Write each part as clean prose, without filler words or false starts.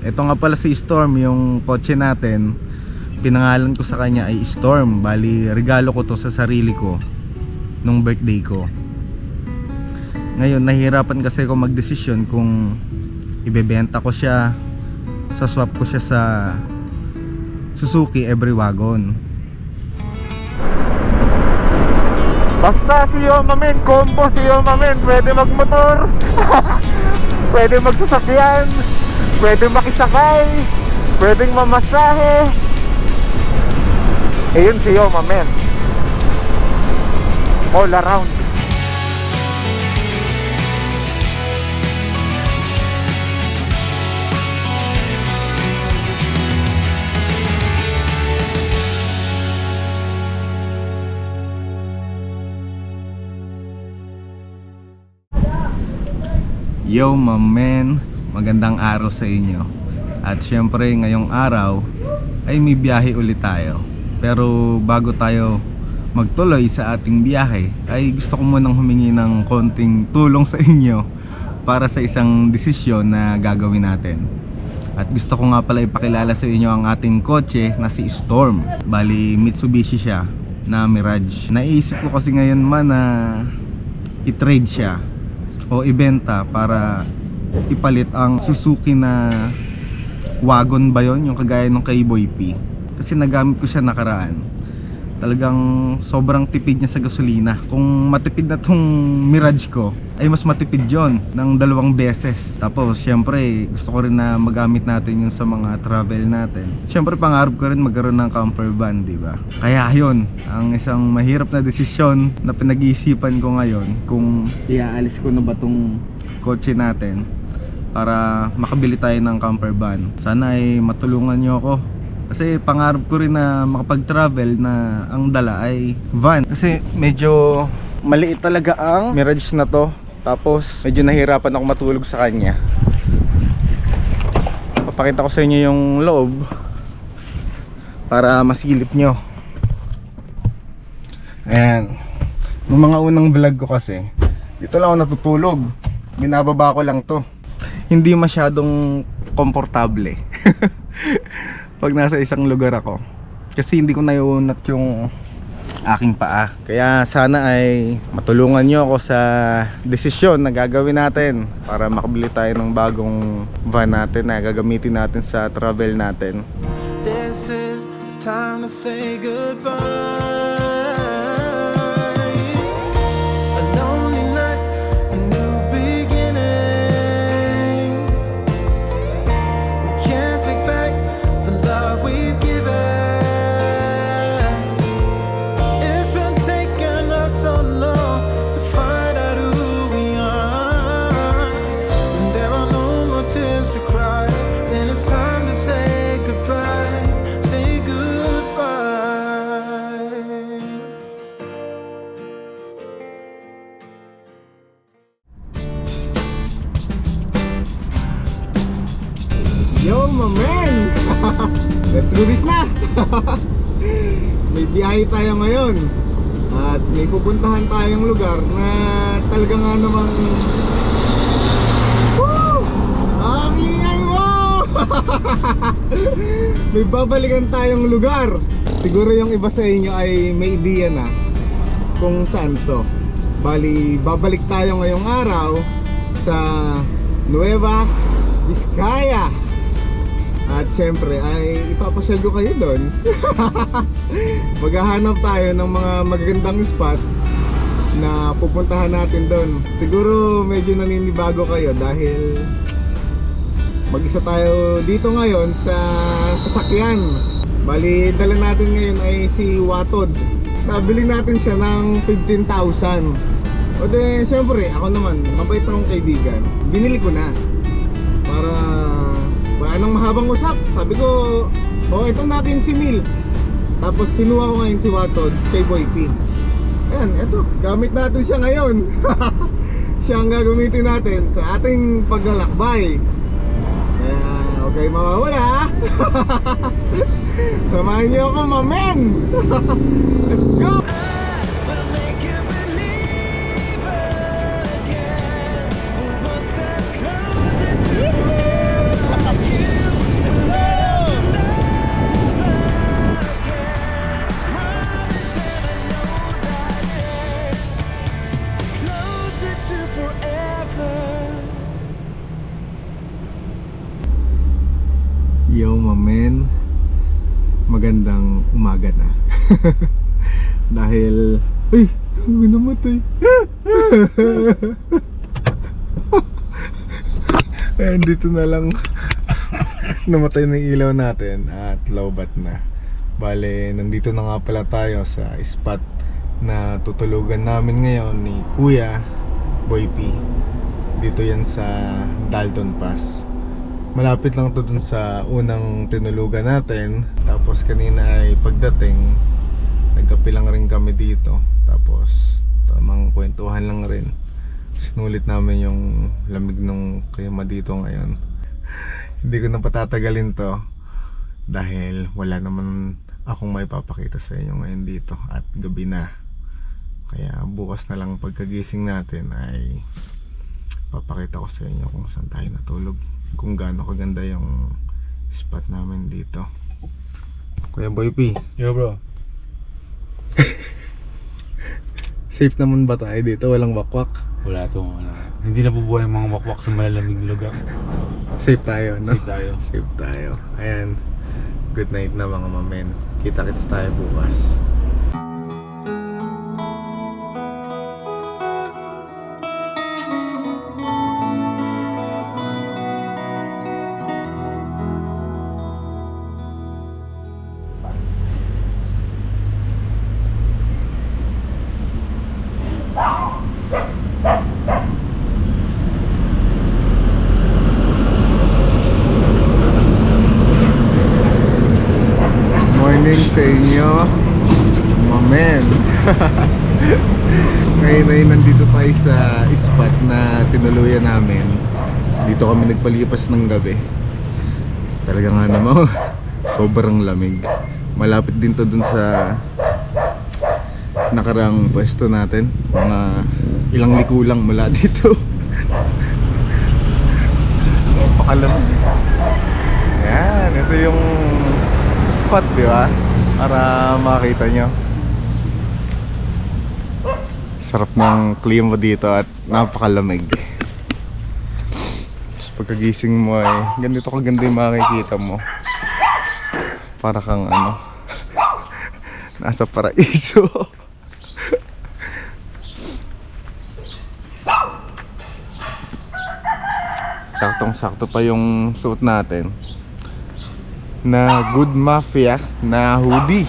Ito nga pala si Storm, yung kotse natin. Pinangalan ko sa kanya ay Storm. Bali, regalo ko to sa sarili ko nung birthday ko. Ngayon, nahihirapan kasi ako magdesisyon kung ibebenta ko siya, swap ko siya sa Suzuki Every Wagon. Basta si Yoma men, combo si Yoma men. Pwede magmotor, pwede magsasakyan, pwede makisakay, pwedeng mamasahe. Ayun si Yoma men, all around. Yo my man, magandang araw sa inyo. At syempre ngayong araw ay may biyahe ulit tayo. Pero bago tayo magtuloy sa ating biyahe, ay gusto ko munang humingi ng konting tulong sa inyo para sa isang desisyon na gagawin natin. At gusto ko nga pala ipakilala sa inyo ang ating kotse na si Storm. Bali Mitsubishi siya na Mirage. Naisip ko kasi ngayon man na i-trade siya o ibenta para ipalit ang Suzuki na wagon ba yun, yung kagaya ng kay Boy P. Kasi nagamit ko siya nakaraan. Talagang sobrang tipid niya sa gasolina. Kung matipid na tong Mirage ko, ay mas matipid yon ng 2 beses. Tapos syempre gusto ko rin na magamit natin yung sa mga travel natin. Syempre pangarap ko rin magkaroon ng camper van, di ba? Kaya yun, ang isang mahirap na desisyon na pinag-iisipan ko ngayon, kung iaalis ko na ba tong kotse natin para makabili tayo ng camper van. Sana ay matulungan nyo ako, kasi pangarap ko rin na makapag-travel na ang dala ay van. Kasi medyo maliit talaga ang Mirage na to. Tapos medyo nahirapan ako matulog sa kanya. Papakita ko sa inyo yung loob para masilip nyo. Ayan. Nung mga unang vlog ko kasi, dito lang ako natutulog. Binababa ko lang to. Hindi masyadong komportable pag nasa isang lugar ako, kasi hindi ko naiunat yung aking paa. Kaya sana ay matulungan nyo ako sa desisyon na gagawin natin para makabili tayo ng bagong van natin na gagamitin natin sa travel natin. This is the time to say goodbye. Yo my man! Let's do this na! May biyahe tayo ngayon at may pupuntahan tayong lugar na talaga nga namang woo! Ang ingay mo! May babalikan tayong lugar. Siguro yung iba sa inyo ay may idea na kung saan to. Bali, babalik tayo ngayong araw sa Nueva Vizcaya. At syempre ay ipapasyal ko kayo doon. Maghahanap tayo ng mga magagandang spot na pupuntahan natin doon. Siguro medyo naninibago kayo dahil mag-isa tayo dito ngayon sa sasakyan. Bali, dala natin ngayon ay si Watod. Nabili natin siya ng 15,000. O de, syempre, ako naman, mabait akong kaibigan. Binili ko na para anong mahabang usap. Sabi ko, oh, ito na 15,000. Tapos kinuha ko ngayon si Watod kay Boy P. Ayan, eto, gamit natin siya ngayon. Siya ang gagamitin natin sa ating paglalakbay. Kaya, huwag kayo mawawala. Samahan niyo ako, mamen. Let's go! Yo, mamen. Magandang umaga na. Dahil ay, namatay. Ayan, dito na lang namatay na yung ilaw natin at lowbat na. Bale, nandito na nga pala tayo sa spot na tutulugan namin ngayon ni Kuya Boy P. Dito yan sa Dalton Pass. Malapit lang to dun sa unang tinulugan natin. Tapos kanina ay pagdating, nagkape lang rin kami dito. Tapos tamang kwentuhan lang rin. Sinulit namin yung lamig ng klima dito ngayon. Hindi ko na patatagalin to dahil wala naman akong may papakita sa inyo ngayon dito at gabi na. Kaya bukas na lang pagkagising natin ay papakita ko sa inyo kung saan tayo natulog, kung gaano kaganda yung spot namin dito. Kuya Boy P. Yo bro. Safe naman ba tayo dito? Walang wakwak? Wala tong hindi nabubuhay ang mga wakwak sa malalamig lugar. Safe tayo, no? Safe tayo. Safe tayo. Ayan. Good night na mga mamen. Kita-kits tayo bukas. Morning sa inyo, mamen. Ngayon ay nandito tayo sa spot na tinuluyan namin. Dito kami nagpalipas ng gabi. Talaga nga naman, sobrang lamig. Malapit din to dun sa nakarang pwesto natin. Mga ilang liko lang mula dito. Napakalamig. Yan, ito yung spot, di ba? Para makita nyo. Sarap ng klima dito at napakalamig. Tapos pagkagising mo ay ganito kaganda yung makikita mo. Para kang ano, nasa paraiso. Saktong-sakto pa yung suot natin na Good Mafia na hoodie.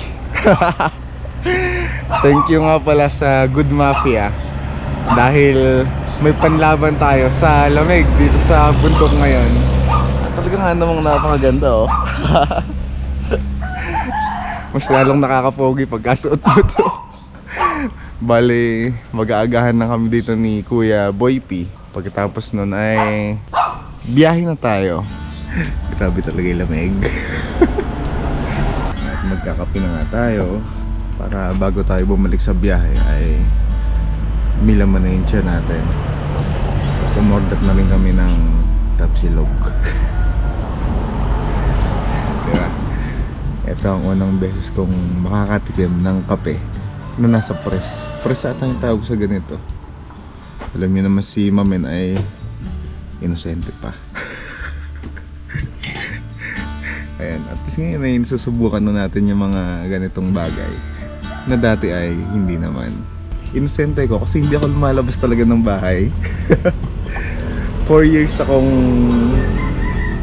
Thank you nga pala sa Good Mafia dahil may panlaban tayo sa lamig dito sa bundok ngayon. At talaga nga namang napakaganda, oh. Mas lalong nakakapogi pagkasuot mo to. Bali, mag-aagahan na kami dito ni Kuya Boy P. Pagkatapos nun ay biyahe na tayo. Grabe talaga yung lamig. At magkakape na nga tayo para bago tayo bumalik sa biyahe ay milaman na yung tiyan natin. So umorder na rin kami ng tapsilog. Diba? Ito ang unang beses kong makakatikim ng kape na nasa press. Press ata yung tawag sa ganito. Alam niyo naman si mamen ay inosente pa. Ayan, at least ngayon ay nasusubukan na natin yung mga ganitong bagay na dati ay hindi naman. Inosente ko kasi hindi ako lumalabas talaga ng bahay. 4 years akong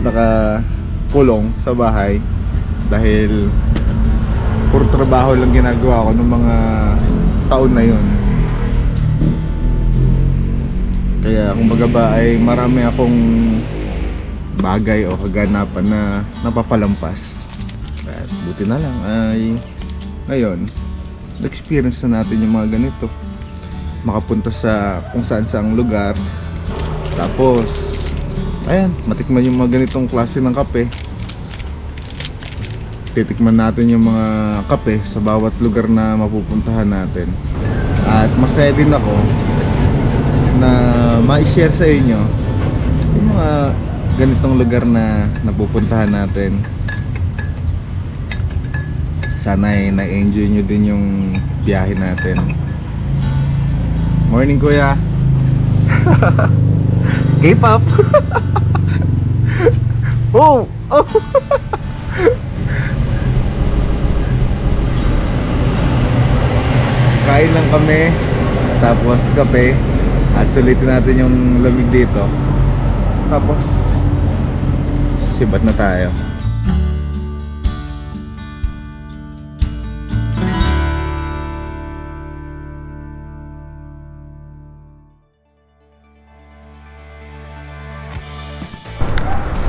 nakakulong sa bahay dahil puro trabaho lang ginagawa ko ng mga taon na yun. Kaya kumbaga ba ay marami akong bagay o kaganapan na napapalampas. At buti na lang ay ngayon na-experience na natin yung mga ganito. Makapunta sa kung saan saang lugar. Tapos ayan, matikman yung mga ganitong klase ng kape. Titikman natin yung mga kape sa bawat lugar na mapupuntahan natin. At masaya din ako na ma-share sa inyo yung mga ganitong lugar na napupuntahan natin. Sana ay na-enjoy nyo din yung biyahe natin. Morning kuya. K-pop. Oh! Oh! Kain lang kami, tapos kape, at sulitin natin yung lamig dito. Tapos sibat na tayo.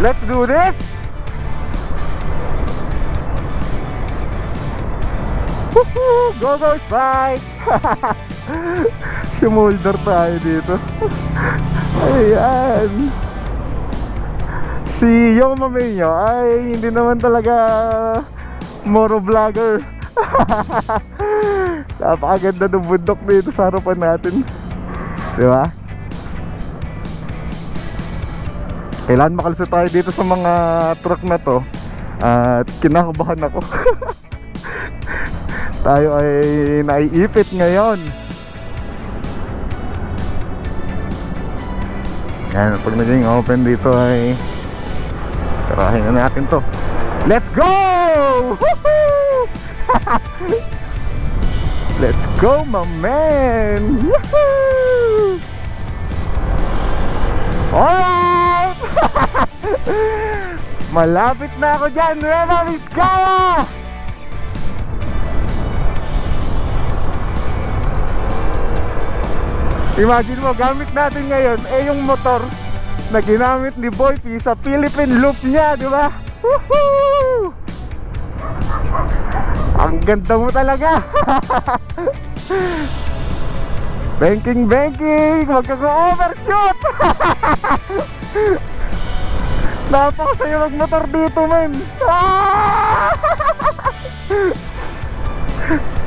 Let's do this! Woohoo! Go go bike! Sumulder tayo dito. Ayan. Si Yung Mamenyo ay hindi naman talaga moro vlogger. Napakaganda ng bundok dito sa harapan natin. Diba? Kailangan makalusot tayo dito sa mga truck na to. At kinakabahan ako. Tayo ay naiipit ngayon. Yan, pag naging open dito ay tarahin na natin to. Let's go! Woohoo! Let's go, my man! Woohoo! Alright! Malapit na ako dyan, Nueva Vizcaya! Imagine mo, gamit natin ngayon yung motor na ginamit ni Boy P sa Philippine Loop niya, di ba? Woohoo! Ang ganda mo talaga! Banking! Huwag ka overshoot! Napakasayo magmotor dito, man!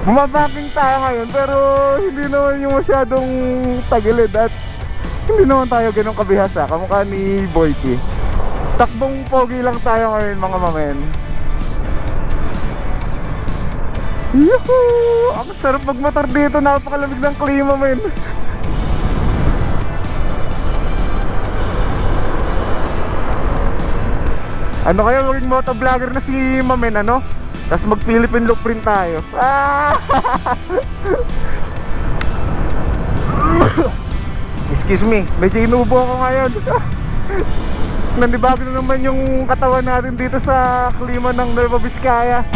Bumabanking tayo ngayon, pero hindi naman yung masyadong tagilid at hindi naman tayo ganun kabihasa kamukha ni Boy P. Takbong pogi lang tayo ngayon, mga mamen. Yuhuu! Ang sarap magmotor dito, napakalamig ng klima, men. Ano kaya maging motovlogger na si Mamen, ano? Tapos mag Philippine Loop rin tayo. Excuse me, medyo inubo ako ngayon. Nandibago na naman yung katawan natin dito sa klima ng Nueva Vizcaya.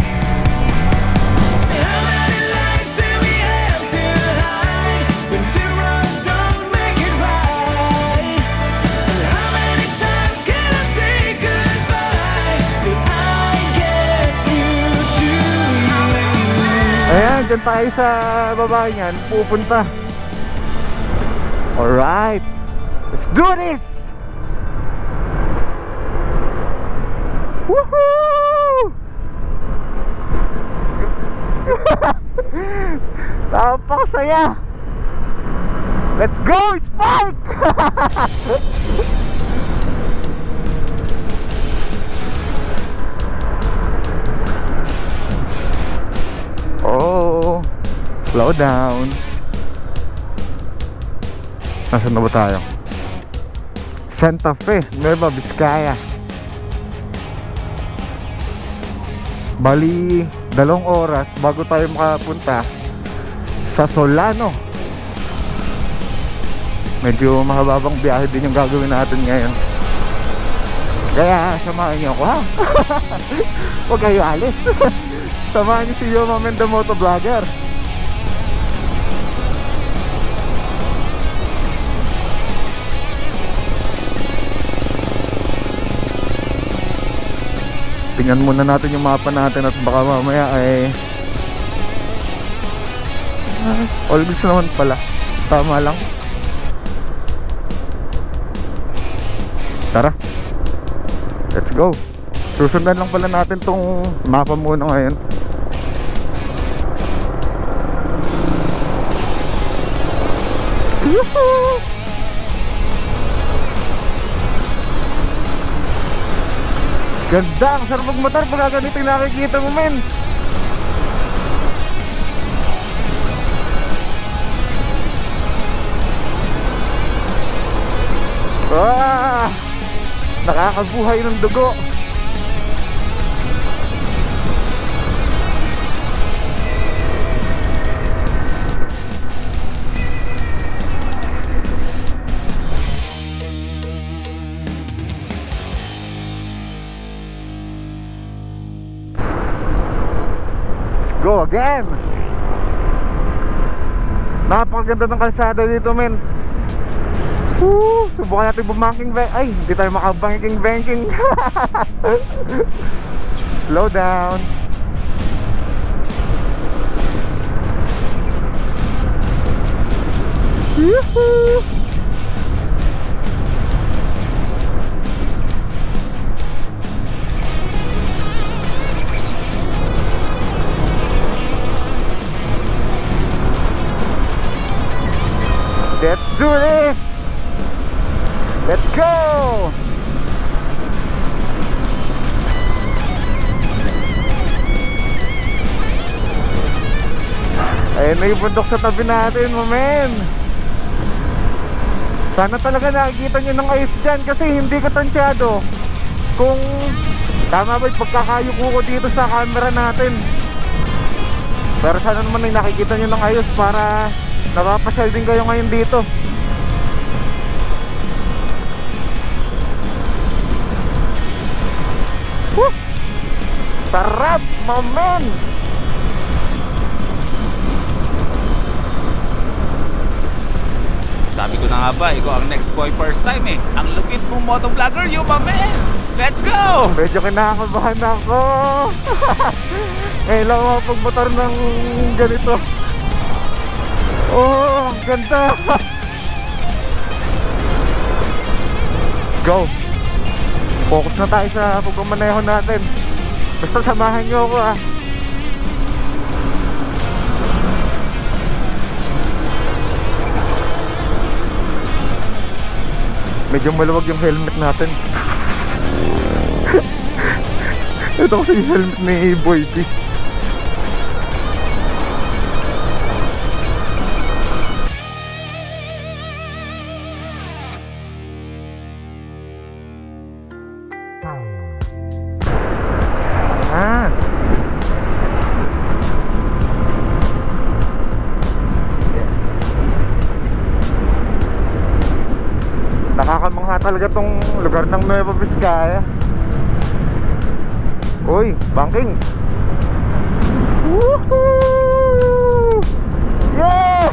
Ayan, dyan tayo sa baba niyan, pupunta. Alright, let's do this! Woohoo! Napakasaya! Let's go, Spike! Oh, slow down. Nasaan na ba tayo? Santa Fe, Nueva Vizcaya. Bali, 2 oras bago tayo makapunta sa Solano. Medyo mahababang biyahe din yung gagawin natin ngayon. Kaya samahan niyo ako, ha? Huwag kayo alis. Samahan niyo si Yo Mamen the Motovlogger. Tingnan muna natin yung mapa natin at baka mamaya ay all goods naman pala. Tama lang. Tara, let's go. Susundan lang pala natin tong mapa muna ngayon. Yuhuu! Ganda, ang sarap magmotor pag ganito yung nakikita mo, men. Nakakabuhay ng dugo. Go again. Napakaganda ng kalsada dito, men. Woo! Subukan natin bumanking. Ay, hindi tayo makabanking. Slow down. Yoo-hoo! Let's do this! Let's go! Ayun na yung bundok sa tabi natin, men. Sana talaga nakikita nyo ng ayos dyan kasi hindi ko tansyado kung tama ba yung pagkakayuko ko dito sa camera natin. Pero sana naman ay nakikita nyo ng ayos para napapasyal din kayo ngayon dito. Woo! Sarap, mamen! Sabi ko na nga ba, ikaw ang next boy first time eh. Ang lupit mong motovlogger, you my man! Let's go! Medyo kinakabahan ako. Ngayon lang ako pagmotor ng ganito. Oh, ang ganda. Go. Focus na tayo sa pagmamaneho natin. Basta samahan nyo ako ah. Medyo maluwag yung helmet natin. Ito kasi yung helmet ni Boy P. Nakakamangha talaga tong lugar ng Nueva Vizcaya. Uy, banking. Woohoo! Yeah!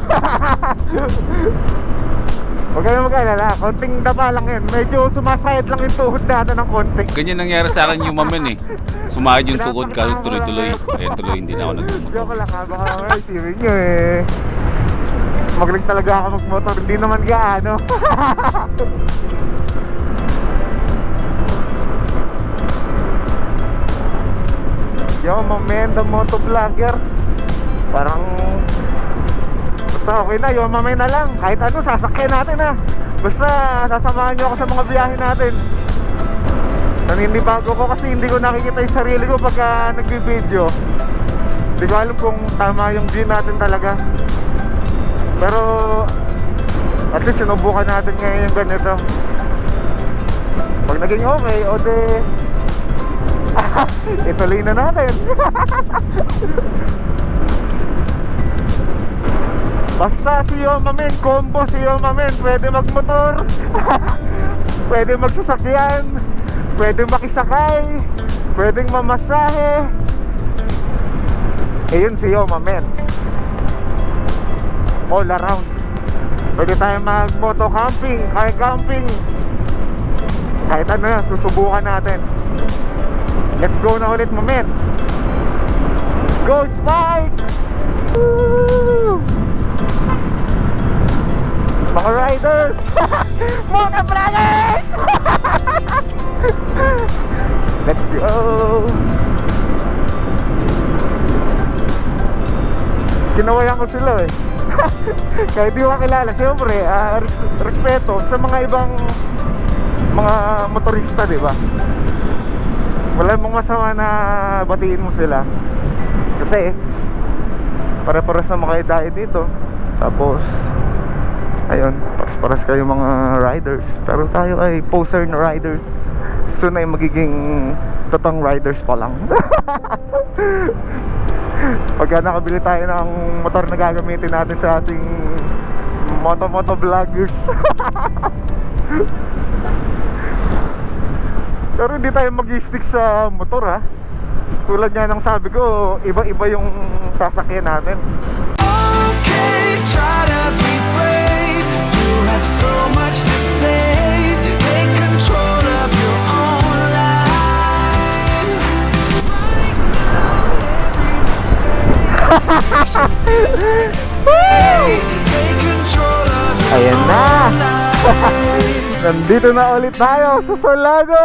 Huwag kayo mag-alala, konting daba lang yan. Medyo sumasayad lang yung tuhod natin ng konti. Ganyan nangyari sa akin yung mamen eh. Sumahid yung tukod ka tuloy-tuloy. Kaya tuloy hindi na ako nagmumotor. Joke lang ha, baka mga isipin nyo eh. Magaling talaga ako magmotor, hindi naman gaano. Yo, mamen, the motovlogger. Parang basta okay na, yo, mamen na lang. Kahit ano, sasakyan natin ha. Basta sasamahan nyo ako sa mga biyahe natin. Naninibago ko kasi hindi ko nakikita yung sarili ko pagka nagbibideo. Hindi ko alam kung tama yung view natin talaga. Pero at least sinubukan natin ngayon yung ganito. Pag naging okay, o de ituloy na natin. Basta si Yomamen, combo si Yomamen. Pwede magmotor, pwede magsasakyan, pwede makisakay, pwedeng mamasahe. Ayun si Yomamen. All around. Pwede tayo mag-moto camping, kahit camping. Kahit ano yan, susubukan natin. Let's go na ulit, mamen. Go Spike! Woo! Mga riders! Mga brothers! Let's go! Kinawayan ko sila eh. Kahit di ko kakilala, siyempre, respeto sa mga ibang mga motorista, di ba? Wala mong masama na batiin mo sila. Kasi pare-pares na mga edad dito. Tapos ayun, pares kayo mga riders. Pero tayo ay poser na riders. Soon ay magiging totoong riders pa lang. Pagka nakabili tayo ng motor na gagamitin natin sa ating moto vloggers. Pero hindi tayo mag-stick sa motor ha. Tulad nga ng sabi ko, iba-iba yung sasakyan natin. Okay, try to be brave. You have so much to save. Take control of your own life. Right now, every mistake. Take control of your Ayan na! own life. Nandito na ulit tayo sa Solano!